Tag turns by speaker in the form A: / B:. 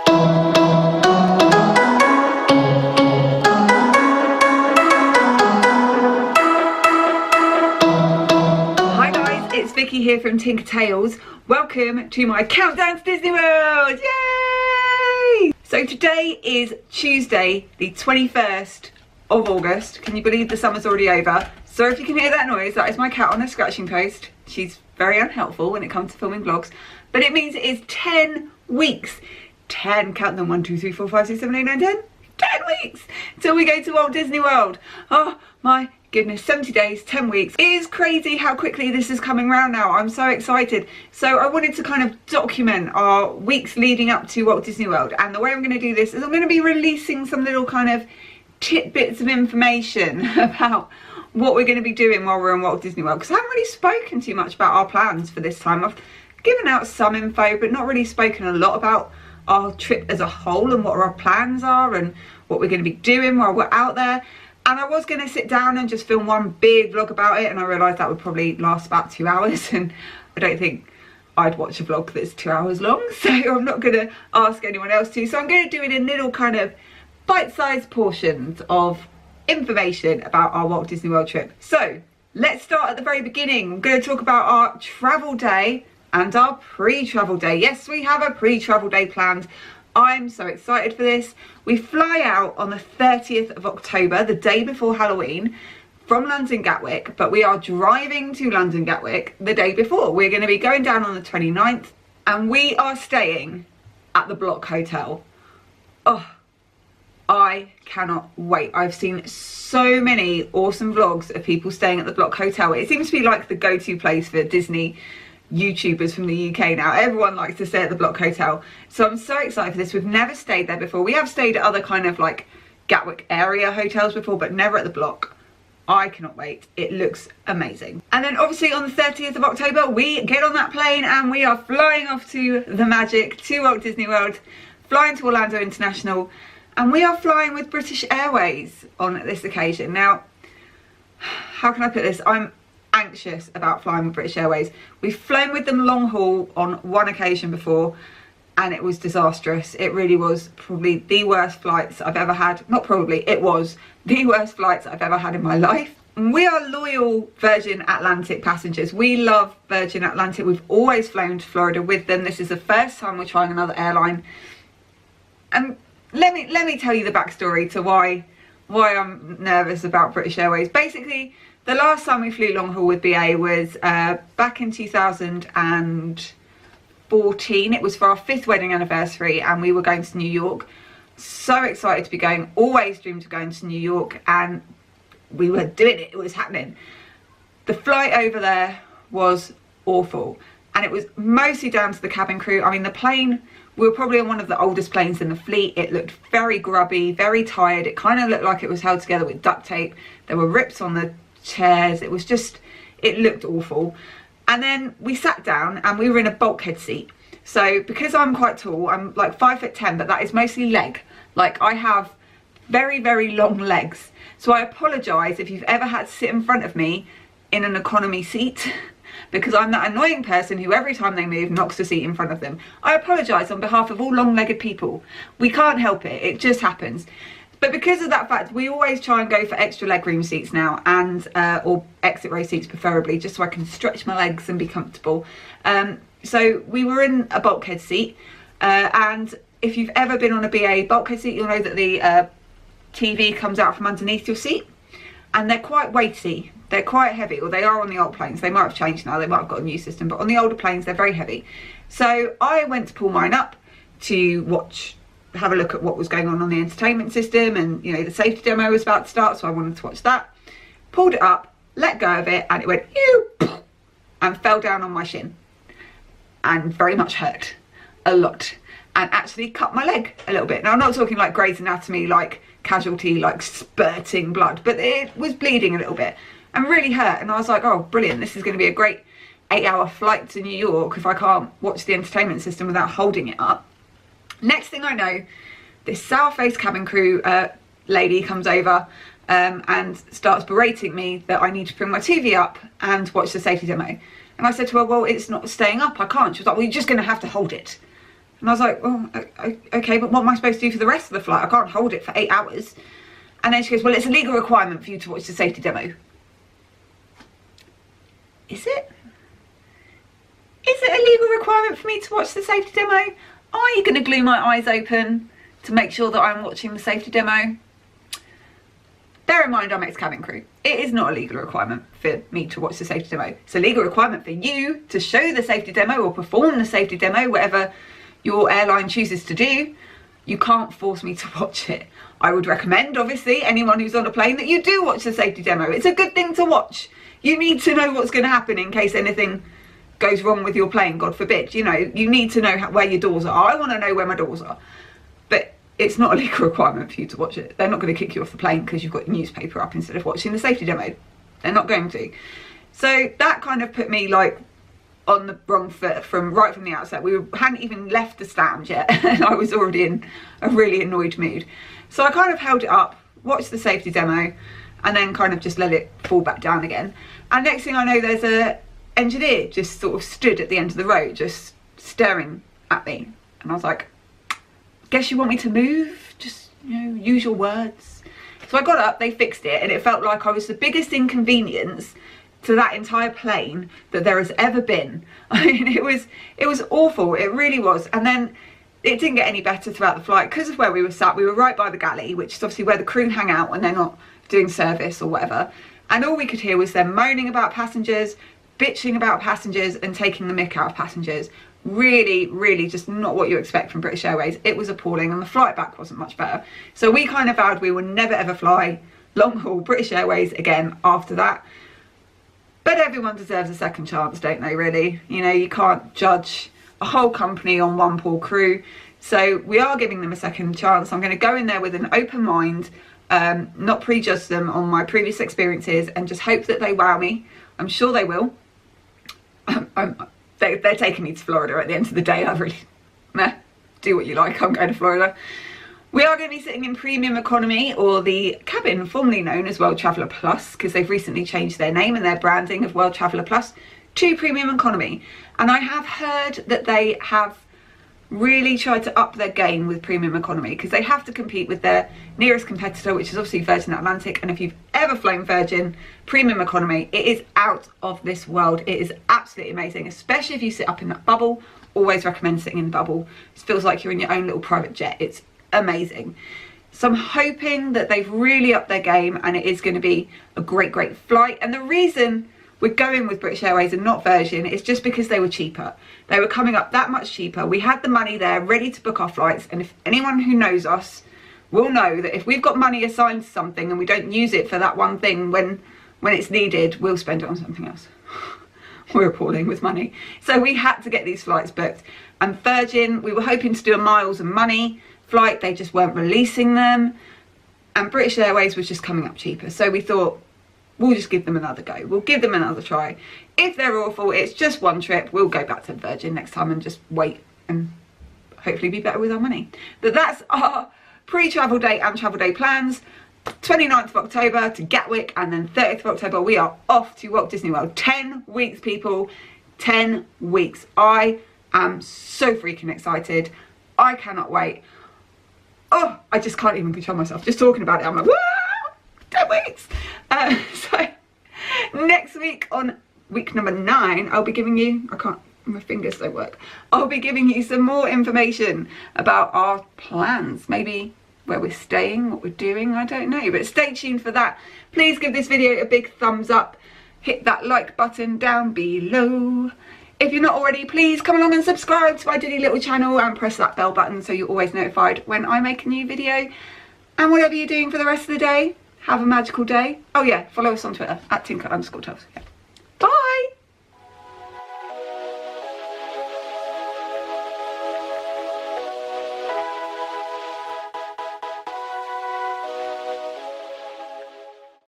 A: Hi guys, it's Vicky here from Tinker Tales. Welcome to my countdown to Disney World! Yay! So today is Tuesday, the 21st of August. Can you believe the summer's already over? So if you can hear that noise, that is my cat on a scratching post. She's very unhelpful when it comes to filming vlogs. But it means it is 10 weeks. 10, count them, 1, 2, 3, 4, 5, 6, 7, 8, 9, 10. 10 weeks till we go to Walt Disney World. Oh my goodness, 70 days, 10 weeks. It is crazy how quickly this is coming round now. I'm so excited. So I wanted to kind of document our weeks leading up to Walt Disney World. And the way I'm going to do this is I'm going to be releasing some little kind of tidbits of information about what we're going to be doing while we're in Walt Disney World. Because I haven't really spoken too much about our plans for this time. I've given out some info, but not really spoken a lot about our trip as a whole and what our plans are and what we're going to be doing while we're out there. And I was going to sit down and just film one big vlog about it, and I realised that would probably last about 2 hours, and I don't think I'd watch a vlog that's 2 hours long, so I'm not going to ask anyone else to. So I'm going to do it in little kind of bite-sized portions of information about our Walt Disney World trip. So let's start at the very beginning. I'm going to talk about our travel day and our pre-travel day. Yes, we have a pre-travel day planned. I'm so excited for this. We fly out on the 30th of October, the day before Halloween, from London Gatwick, but we are driving to London Gatwick the day before. We're going to be going down on the 29th, and we are staying at the Block Hotel. Oh, I cannot wait. I've seen so many awesome vlogs of people staying at the Block Hotel. It seems to be like the go-to place for Disney YouTubers from the UK now. Everyone likes to stay at the Block Hotel, so I'm so excited for this. We've never stayed there before. We have stayed at other kind of like Gatwick area hotels before, but never at the Block. I cannot wait. It looks amazing. And then obviously on the 30th of October we get on that plane and we are flying off to the magic, to Walt Disney World, flying to Orlando International, and we are flying with British Airways on this occasion. Now, how can I put this? I'm anxious about flying with British Airways. We've flown with them long haul on one occasion before, and it was disastrous. It really was probably the worst flights I've ever had. Not probably, it was the worst flights I've ever had in my life. We are loyal Virgin Atlantic passengers. We love Virgin Atlantic. We've always flown to Florida with them. This is the first time we're trying another airline. And let me tell you the backstory to why I'm nervous about British Airways. Basically, the last time we flew long haul with BA was back in 2014. It was for our 5th wedding anniversary, and we were going to New York. So excited to be going. Always dreamed of going to New York, and we were doing it. It was happening. The flight over there was awful, and it was mostly down to the cabin crew. I mean, the plane, we were probably on one of the oldest planes in the fleet. It looked very grubby, very tired. It kind of looked like it was held together with duct tape. There were rips on the chairs. It was just, it looked awful. And then we sat down and we were in a bulkhead seat. So because I'm quite tall, I'm like 5'10", but that is mostly leg. Like, I have very, very long legs. So I apologise if you've ever had to sit in front of me in an economy seat, because I'm that annoying person who every time they move knocks the seat in front of them. I apologise on behalf of all long-legged people. We can't help it. It just happens. But because of that fact, we always try and go for extra legroom seats now, and or exit row seats preferably, just so I can stretch my legs and be comfortable. So we were in a bulkhead seat, and if you've ever been on a BA bulkhead seat, you'll know that the TV comes out from underneath your seat, and they're quite weighty. They're quite heavy, or they are on the old planes. They might have changed now, they might have got a new system, but on the older planes they're very heavy. So I went to pull mine up to have a look at what was going on the entertainment system, and you know, the safety demo was about to start, so I wanted to watch that. Pulled it up, let go of it, and it went ew, and fell down on my shin, and very much hurt a lot, and actually cut my leg a little bit. Now, I'm not talking like Grey's Anatomy, like casualty, like spurting blood, but it was bleeding a little bit and really hurt. And I was like, oh brilliant, this is going to be a great 8-hour flight to New York if I can't watch the entertainment system without holding it up. Next thing I know, this sour-faced cabin crew lady comes over and starts berating me that I need to bring my TV up and watch the safety demo. And I said to her, well, it's not staying up, I can't. She was like, well, you're just going to have to hold it. And I was like, well, okay, but what am I supposed to do for the rest of the flight? I can't hold it for 8 hours. And then she goes, well, it's a legal requirement for you to watch the safety demo. Is it? Is it a legal requirement for me to watch the safety demo? Are you going to glue my eyes open to make sure that I'm watching the safety demo? Bear in mind, I'm ex-cabin crew. It is not a legal requirement for me to watch the safety demo. It's a legal requirement for you to show the safety demo or perform the safety demo, whatever your airline chooses to do. You can't force me to watch it. I would recommend, obviously, anyone who's on a plane that you do watch the safety demo. It's a good thing to watch. You need to know what's going to happen in case anything goes wrong with your plane, God forbid. You know, you need to know where your doors are. I want to know where my doors are. But it's not a legal requirement for you to watch it. They're not going to kick you off the plane because you've got your newspaper up instead of watching the safety demo. They're not going to. So that kind of put me like on the wrong foot right from the outset. We hadn't even left the stand yet and I was already in a really annoyed mood. So I kind of held it up, watched the safety demo, and then kind of just let it fall back down again. And next thing I know, there's a engineer just sort of stood at the end of the road, just staring at me. And I was like, guess you want me to move? Just, you know, use your words. So I got up, they fixed it, and it felt like I was the biggest inconvenience to that entire plane that there has ever been. I mean, it was awful, it really was. And then it didn't get any better throughout the flight because of where we were sat. We were right by the galley, which is obviously where the crew hang out when they're not doing service or whatever. And all we could hear was them moaning about passengers, bitching about passengers, and taking the mick out of passengers. Really, really just not what you expect from British Airways. It was appalling, and the flight back wasn't much better. So we kind of vowed we would never ever fly long haul British Airways again after that. But everyone deserves a second chance, don't they, really? You know, you can't judge a whole company on one poor crew. So we are giving them a second chance. I'm going to go in there with an open mind, not prejudge them on my previous experiences, and just hope that they wow me. I'm sure they will. They're taking me to Florida at the end of the day. I really, meh, do what you like, I'm going to Florida. We are going to be sitting in premium economy, or the cabin formerly known as World Traveller Plus, because they've recently changed their name and their branding of World Traveller Plus to premium economy. And I have heard that they have really tried to up their game with premium economy, because they have to compete with their nearest competitor, which is obviously Virgin Atlantic. And if you've ever flown Virgin premium economy, it is out of this world. It is absolutely amazing, especially if you sit up in that bubble. Always recommend sitting in the bubble. It feels like you're in your own little private jet. It's amazing. So I'm hoping that they've really upped their game and it is going to be a great flight. And the reason we're going with British Airways and not Virgin is just because they were cheaper. They were coming up that much cheaper. We had the money there ready to book our flights, and if anyone who knows us will know that if we've got money assigned to something and we don't use it for that one thing when it's needed, we'll spend it on something else. We're appalling with money. So we had to get these flights booked. And Virgin, we were hoping to do a miles and money flight. They just weren't releasing them. And British Airways was just coming up cheaper. So we thought, we'll just give them another go. We'll give them another try. If they're awful, it's just one trip. We'll go back to Virgin next time and just wait and hopefully be better with our money. But that's our pre-travel day and travel day plans. 29th of October to Gatwick, and then 30th of October we are off to Walt Disney World. 10 weeks, people. 10 weeks. I am so freaking excited. I cannot wait. Oh, I just can't even control myself. Just talking about it, I'm like, woo! 10 weeks. So next week, on week number 9, I'll be giving you, my fingers don't work. I'll be giving you some more information about our plans. Maybe where we're staying, what we're doing, I don't know. But stay tuned for that. Please give this video a big thumbs up. Hit that like button down below. If you're not already, please come along and subscribe to my ditty little channel and press that bell button so you're always notified when I make a new video. And whatever you're doing for the rest of the day, have a magical day. Oh yeah, follow us on Twitter @Tinker_Tales. Yeah.